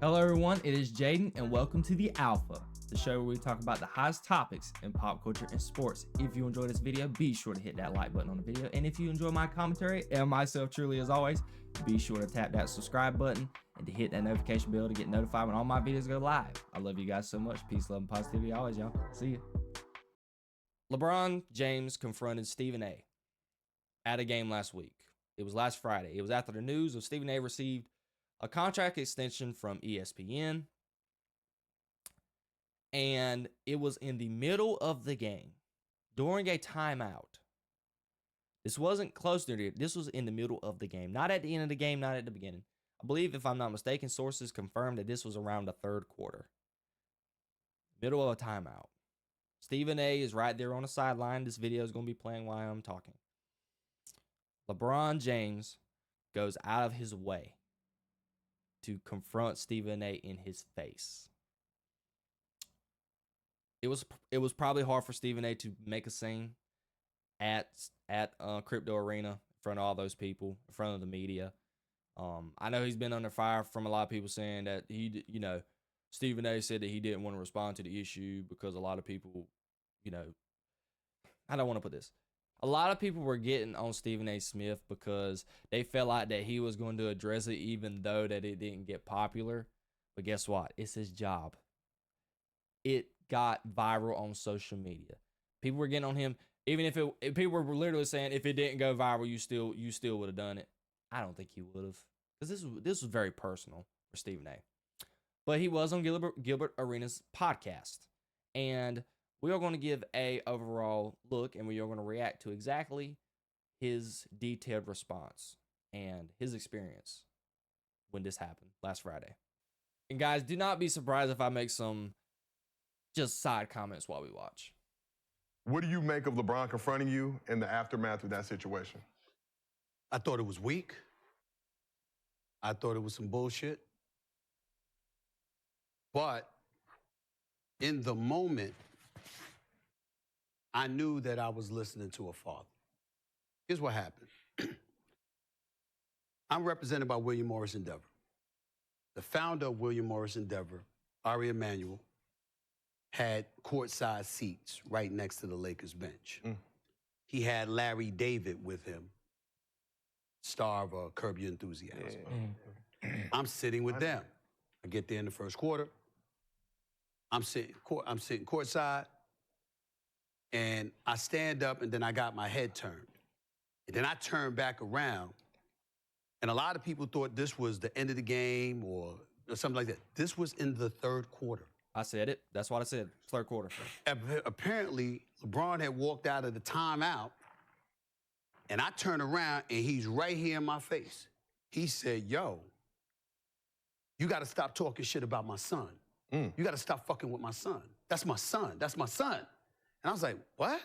Hello everyone, it is Jayden and welcome to The Alpha, the show where we talk about the hottest topics in pop culture and sports. If you enjoyed this video, be sure to hit that like button on the video. And if you enjoy my commentary and myself truly as always, be sure to tap that subscribe button and to hit that notification bell to get notified when all my videos go live. I love you guys so much. Peace, love, and positivity always, y'all. See ya. LeBron James confronted Stephen A. at a game last week. It was last Friday. It was after the news of Stephen A. received a contract extension from ESPN, and it was in the middle of the game during a timeout. This wasn't close to it. This was in the middle of the game, not at the end of the game, not at the beginning. I believe, if I'm not mistaken, sources confirmed that this was around the third quarter. Middle of a timeout. Stephen A. is right there on the sideline. This video is going to be playing while I'm talking. LeBron James goes out of his way to confront Stephen A. in his face. It was probably hard for Stephen A. to make a scene at Crypto Arena in front of all those people, in front of the media. I know he's been under fire from a lot of people saying that Stephen A. said that he didn't want to respond to the issue because a lot of people, I don't want to put this. A lot of people were getting on Stephen A. Smith because they felt like that he was going to address it even though that it didn't get popular. But guess what? It's his job. It got viral on social media. People were getting on him. Even if people were literally saying if it didn't go viral, you still would have done it. I don't think he would have. Because this was very personal for Stephen A. But he was on Gilbert Arenas' podcast. And we are going to give a overall look, and we are going to react to exactly his detailed response and his experience when this happened last Friday. And guys, do not be surprised if I make some just side comments while we watch. What do you make of LeBron confronting you in the aftermath of that situation? I thought it was weak. I thought it was some bullshit. But in the moment, I knew that I was listening to a father. Here's what happened. I'm represented by William Morris Endeavor. The founder of William Morris Endeavor, Ari Emanuel, had courtside seats right next to the Lakers bench. He had Larry David with him, star of Curb Your Enthusiasm. I'm sitting with them. I get there in the first quarter. I'm sitting courtside. And I stand up, and then I got my head turned. And then I turned back around, and a lot of people thought this was the end of the game or something like that. This was in the third quarter. I said it. That's what I said. Third quarter. Apparently, LeBron had walked out of the timeout, and I turned around, and he's right here in my face. He said, yo, you got to stop talking shit about my son. You got to stop fucking with my son. That's my son. That's my son. And I was like, what?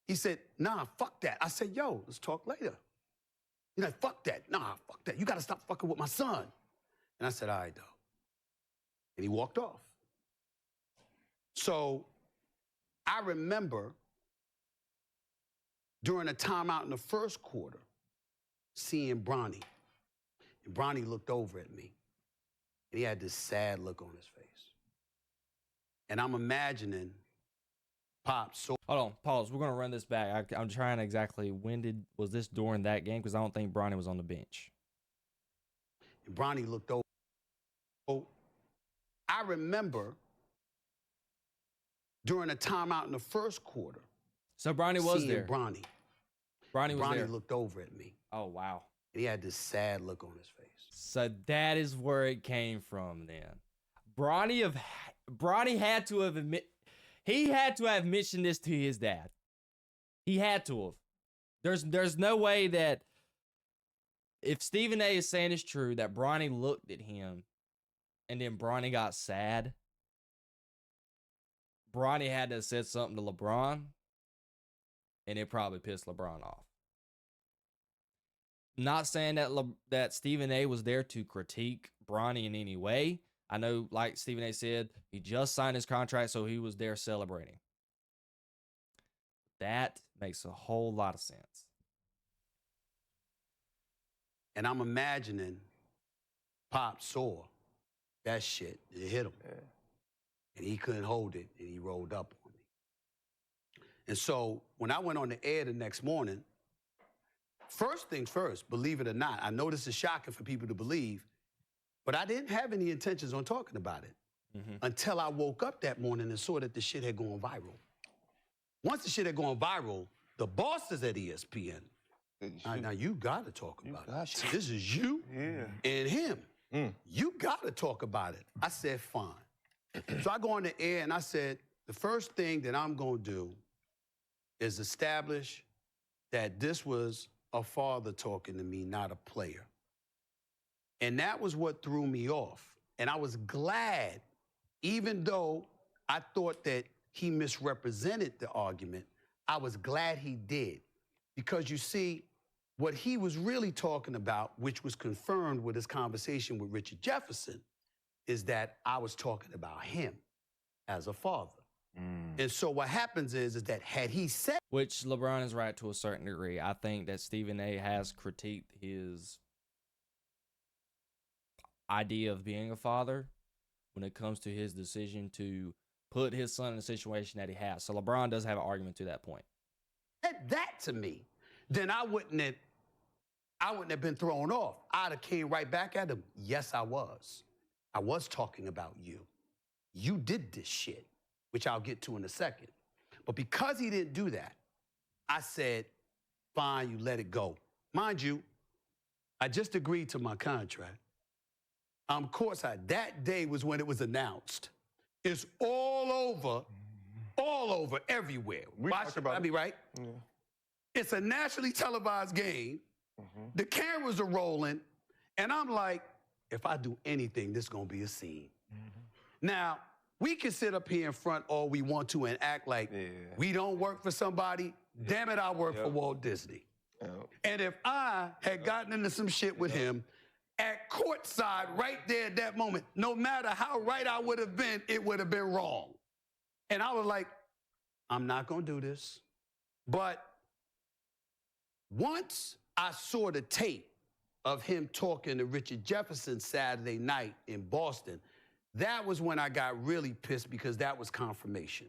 He said, nah, fuck that. I said, yo, let's talk later. He's like, fuck that. Nah, fuck that. You got to stop fucking with my son. And I said, all right, though. And he walked off. So I remember during a timeout in the first quarter, seeing Bronny. And Bronny looked over at me. And he had this sad look on his face. And I'm imagining Pops. Hold on, pause. We're going to run this back. I'm trying exactly was this during that game? Because I don't think Bronny was on the bench. And Bronny looked over. Oh, I remember during a timeout in the first quarter. So Bronny was there. Bronny was there. Bronny looked over at me. Oh, wow. And he had this sad look on his face. So that is where it came from then. Bronny had to have He had to have mentioned this to his dad. He had to have. There's no way that if Stephen A. is saying it's true that Bronny looked at him and then Bronny got sad. Bronny had to have said something to LeBron and it probably pissed LeBron off. Not saying that Stephen A. was there to critique Bronny in any way. I know, like Stephen A. said, he just signed his contract, so he was there celebrating. That makes a whole lot of sense. And I'm imagining Pop saw that shit, it hit him. Yeah. And he couldn't hold it, and he rolled up on me. And so when I went on the air the next morning, first things first, believe it or not, I know this is shocking for people to believe, but I didn't have any intentions on talking about it until I woke up that morning and saw that the shit had gone viral. Once the shit had gone viral, the bosses at ESPN, now you gotta talk about it. This is you and him. You gotta talk about it. I said, fine. So I go on the air and I said, the first thing that I'm gonna do is establish that this was a father talking to me, not a player. And that was what threw me off. And I was glad, even though I thought that he misrepresented the argument, I was glad he did. Because you see, what he was really talking about, which was confirmed with his conversation with Richard Jefferson, is that I was talking about him as a father. And so what happens is that had he said... Which LeBron is right to a certain degree. I think that Stephen A. has critiqued his idea of being a father when it comes to his decision to put his son in a situation that he has. So LeBron does have an argument to that point. That to me, then I wouldn't have been thrown off. I'd have came right back at him. Yes, I was. I was talking about you. You did this shit, which I'll get to in a second. But because he didn't do that, I said, fine, you let it go. Mind you, I just agreed to my contract. Courtside. That day was when it was announced. It's all over, everywhere. We talked about it. Right? Yeah. It's a nationally televised game. The cameras are rolling, and I'm like, if I do anything, this is gonna be a scene. Now, we can sit up here in front all we want to and act like we don't work for somebody. Damn it, I work for Walt Disney. And if I had gotten into some shit with him at courtside right there at that moment, no matter how right I would have been, it would have been wrong. And I was like, I'm not gonna do this. But once I saw the tape of him talking to Richard Jefferson Saturday night in Boston, that was when I got really pissed because that was confirmation.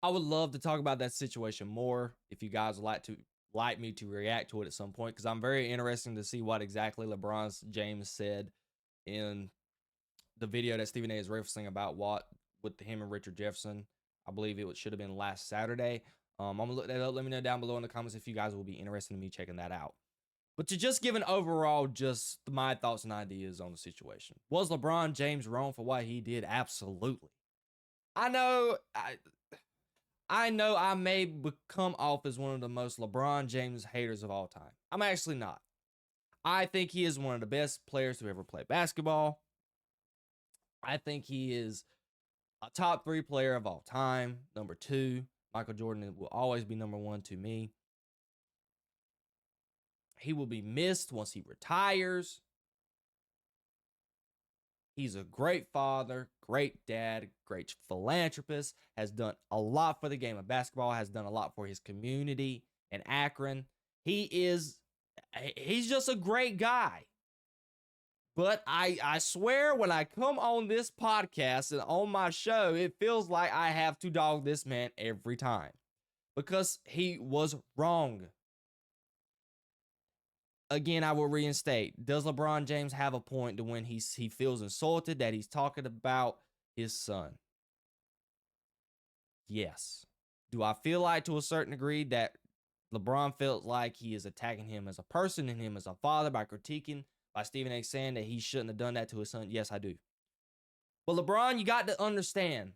I would love to talk about that situation more if you guys would like me to react to it at some point, because I'm very interested to see what exactly LeBron James said in the video that Stephen A. is referencing about what with him and Richard Jefferson. I believe it should have been last Saturday. I'm gonna look that up. Let me know down below in the comments if you guys will be interested in me checking that out. But to just give an overall, just my thoughts and ideas on the situation. Was LeBron James wrong for what he did? Absolutely. I know I may come off as one of the most LeBron James haters of all time. I'm actually not. I think he is one of the best players to ever play basketball. I think he is a top 3 player of all time. Number 2, Michael Jordan will always be number 1 to me. He will be missed once he retires. He's a great father, great dad, great philanthropist, has done a lot for the game of basketball, has done a lot for his community in Akron. He's just a great guy. But I swear when I come on this podcast and on my show, it feels like I have to dog this man every time because he was wrong. Again, I will reinstate. Does LeBron James have a point to when he feels insulted that he's talking about his son? Yes. Do I feel like to a certain degree that LeBron felt like he is attacking him as a person and him as a father by critiquing, by Stephen A. saying that he shouldn't have done that to his son? Yes, I do. But LeBron, you got to understand,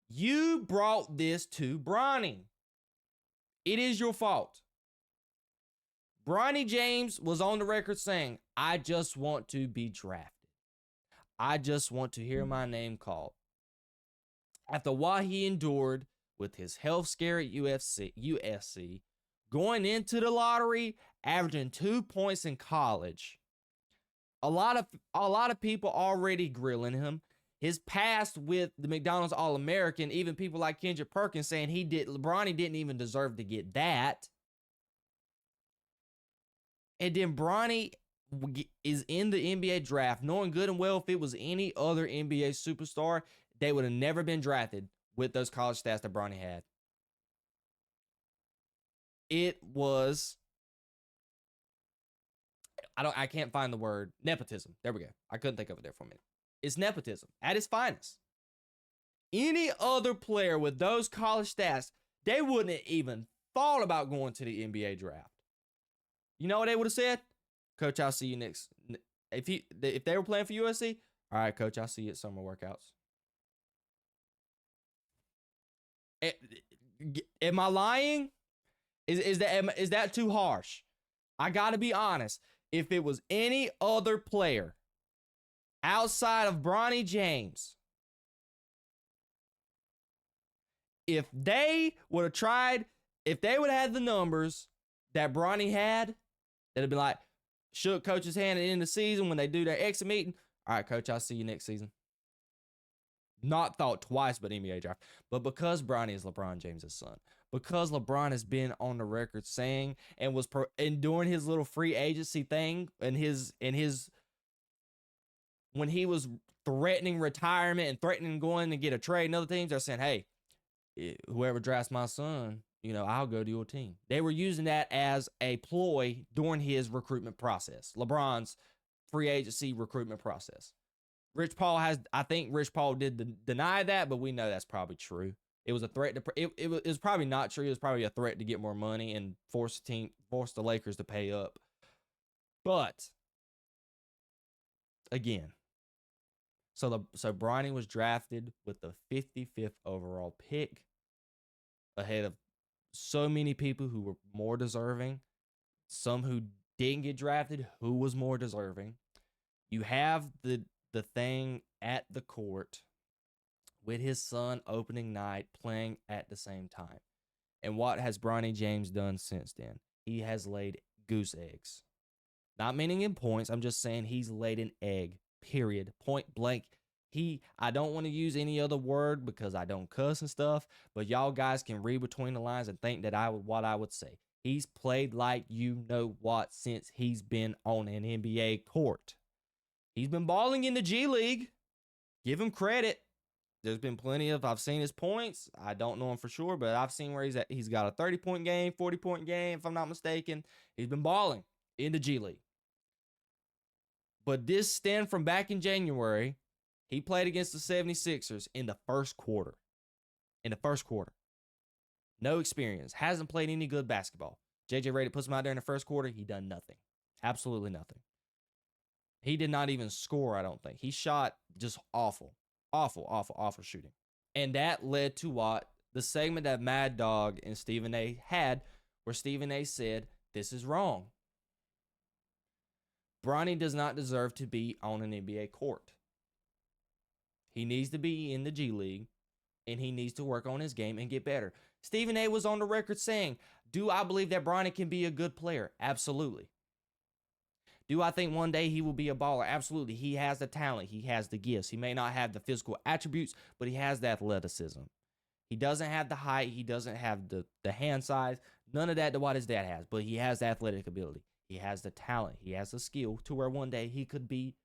you brought this to Bronny. It is your fault. Bronny James was on the record saying, I just want to be drafted. I just want to hear my name called. After what he endured with his health scare at USC, going into the lottery, averaging 2 points in college, a lot of people already grilling him. His past with the McDonald's All-American, even people like Kendrick Perkins saying Bronny didn't even deserve to get that. And then Bronny is in the NBA draft, knowing good and well if it was any other NBA superstar, they would have never been drafted with those college stats that Bronny had. It was, I can't find the word, nepotism. There we go. I couldn't think of it there for a minute. It's nepotism at its finest. Any other player with those college stats, they wouldn't have even thought about going to the NBA draft. You know what they would have said? Coach, I'll see you next. If they were playing for USC, all right, Coach, I'll see you at summer workouts. Am I lying? Is that too harsh? I gotta be honest. If it was any other player outside of Bronny James, if they would have tried, if they would have had the numbers that Bronny had, they'd be like, shook coach's hand at the end of the season when they do their exit meeting. All right, Coach, I'll see you next season. Not thought twice about NBA draft. But because Bronny is LeBron James' son, because LeBron has been on the record saying and was during his little free agency thing and his when he was threatening retirement and threatening going to get a trade and other teams, they're saying, hey, whoever drafts my son, I'll go to your team. They were using that as a ploy during his recruitment process, LeBron's free agency recruitment process. I think Rich Paul did deny that, but we know that's probably true. It was a threat it was probably not true. It was probably a threat to get more money and force the Lakers to pay up. But again, so Bronny was drafted with the 55th overall pick, ahead of so many people who were more deserving, some who didn't get drafted, who was more deserving. You have the thing at the court with his son opening night playing at the same time. And what has Bronny James done since then? He has laid goose eggs. Not meaning in points, I'm just saying he's laid an egg, period, point blank. I don't want to use any other word because I don't cuss and stuff, but y'all guys can read between the lines and think that what I would say. He's played like you know what since he's been on an NBA court. He's been balling in the G League. Give him credit. There's been plenty I've seen his points. I don't know him for sure, but I've seen where he's at. He's got a 30-point game, 40-point game, if I'm not mistaken. He's been balling in the G League. But this stand from back in January, he played against the 76ers in the first quarter. No experience. Hasn't played any good basketball. JJ Redick puts him out there in the first quarter. He done nothing. Absolutely nothing. He did not even score, I don't think. He shot just awful shooting. And that led to what? The segment that Mad Dog and Stephen A had, where Stephen A said, this is wrong. Bronny does not deserve to be on an NBA court. He needs to be in the G League, and he needs to work on his game and get better. Stephen A was on the record saying, do I believe that Bronny can be a good player? Absolutely. Do I think one day he will be a baller? Absolutely. He has the talent. He has the gifts. He may not have the physical attributes, but he has the athleticism. He doesn't have the height. He doesn't have the hand size. None of that to what his dad has, but he has the athletic ability. He has the talent. He has the skill to where one day he could be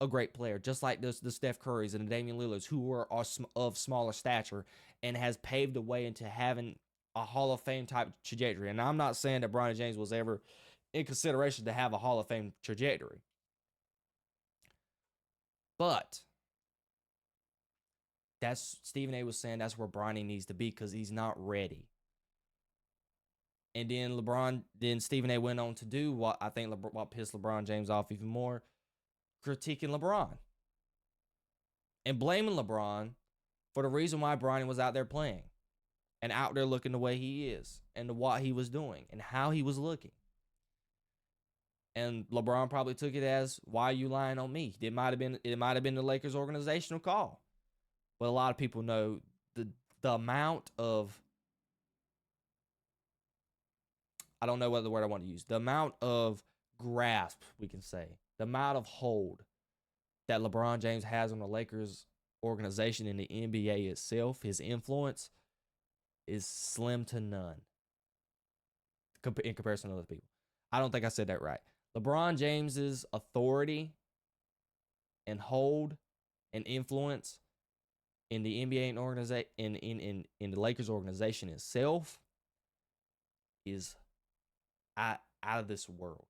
a great player, just like the Steph Currys and the Damian Lillards, who are of smaller stature and has paved the way into having a Hall of Fame type trajectory. And I'm not saying that Bronny James was ever in consideration to have a Hall of Fame trajectory. But that's Stephen A was saying that's where Bronny needs to be because he's not ready. And then Stephen A went on to do what I think what pissed LeBron James off even more, critiquing LeBron and blaming LeBron for the reason why Bronny was out there playing and out there looking the way he is and what he was doing and how he was looking. And LeBron probably took it as, why are you lying on me? It might have been the Lakers organizational call. But a lot of people know the amount of, I don't know what the word I want to use, the amount of grasp, we can say, the amount of hold that LeBron James has on the Lakers organization and the NBA itself, his influence is slim to none in comparison to other people. I don't think I said that right. LeBron James's authority and hold and influence in the NBA and in the Lakers organization itself is out of this world.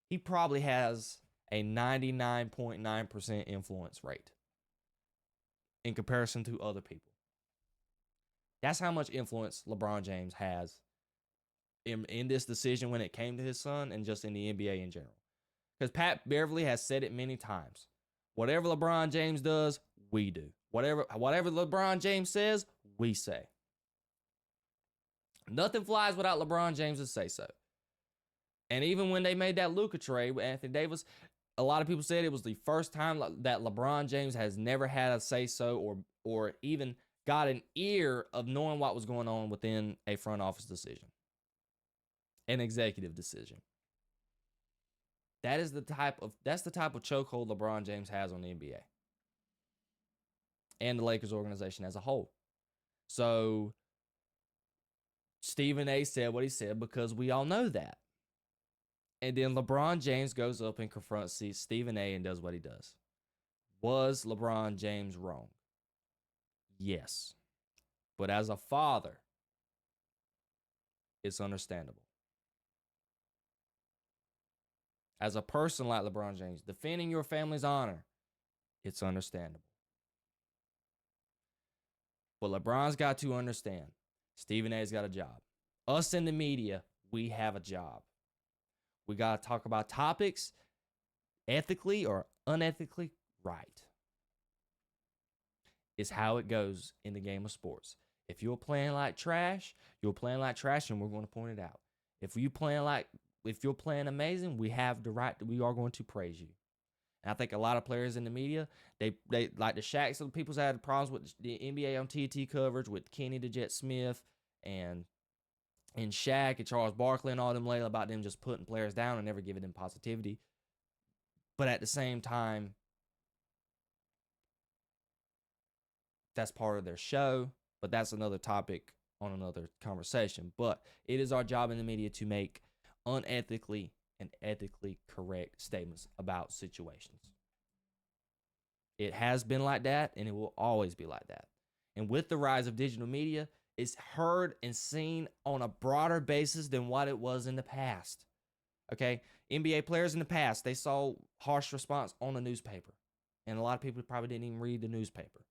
He probably has a 99.9% influence rate in comparison to other people. That's how much influence LeBron James has in this decision when it came to his son and just in the NBA in general. Because Pat Beverly has said it many times. Whatever LeBron James does, we do. Whatever LeBron James says, we say. Nothing flies without LeBron James' say so. And even when they made that Luka trade with Anthony Davis, a lot of people said it was the first time that LeBron James has never had a say so or even got an ear of knowing what was going on within a front office decision, an executive decision. That's the type of chokehold LeBron James has on the NBA and the Lakers organization as a whole. So Stephen A said what he said because we all know that. And then LeBron James goes up and confronts Stephen A and does what he does. Was LeBron James wrong? Yes. But as a father, it's understandable. As a person like LeBron James, defending your family's honor, it's understandable. But LeBron's got to understand, Stephen A's got a job. Us in the media, we have a job. We got to talk about topics ethically or unethically right. It's how it goes in the game of sports. If you're playing like trash, you're playing like trash, and we're going to point it out. If you're playing amazing, we have the right. We are going to praise you. And I think a lot of players in the media, they like the Shaqs of the people's had problems with the NBA on TNT coverage with Kenny the Jet Smith and Shaq and Charles Barkley and all them lately about them just putting players down and never giving them positivity. But at the same time, that's part of their show. But that's another topic on another conversation. But it is our job in the media to make unethically and ethically correct statements about situations. It has been like that, and it will always be like that. And with the rise of digital media, it's heard and seen on a broader basis than what it was in the past. Okay? NBA players in the past, they saw harsh response on the newspaper. And a lot of people probably didn't even read the newspaper.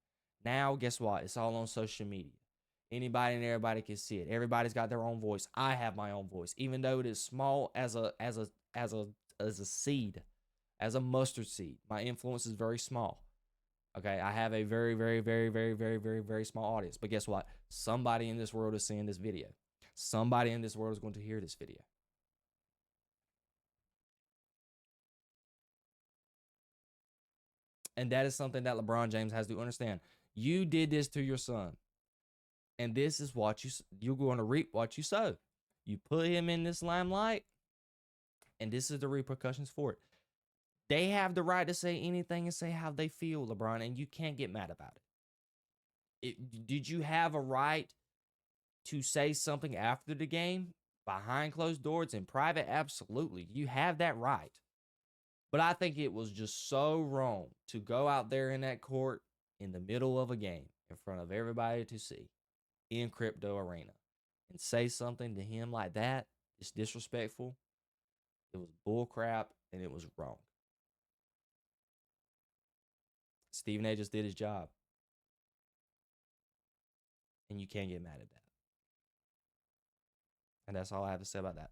Now, guess what? It's all on social media. Anybody and everybody can see it. Everybody's got their own voice. I have my own voice, even though it is small as a seed, as a mustard seed. My influence is very small. Okay, I have a very, very, very, very, very, very, very small audience. But guess what? Somebody in this world is seeing this video. Somebody in this world is going to hear this video. And that is something that LeBron James has to understand. You did this to your son. And this is what you're going to reap what you sow. You put him in this limelight, and this is the repercussions for it. They have the right to say anything and say how they feel, LeBron, and you can't get mad about it. Did you have a right to say something after the game behind closed doors in private? Absolutely. You have that right. But I think it was just so wrong to go out there in that court in the middle of a game in front of everybody to see in Crypto Arena and say something to him like that. It's disrespectful. It was bull crap, and it was wrong. Stephen A just did his job. And you can't get mad at that. And that's all I have to say about that.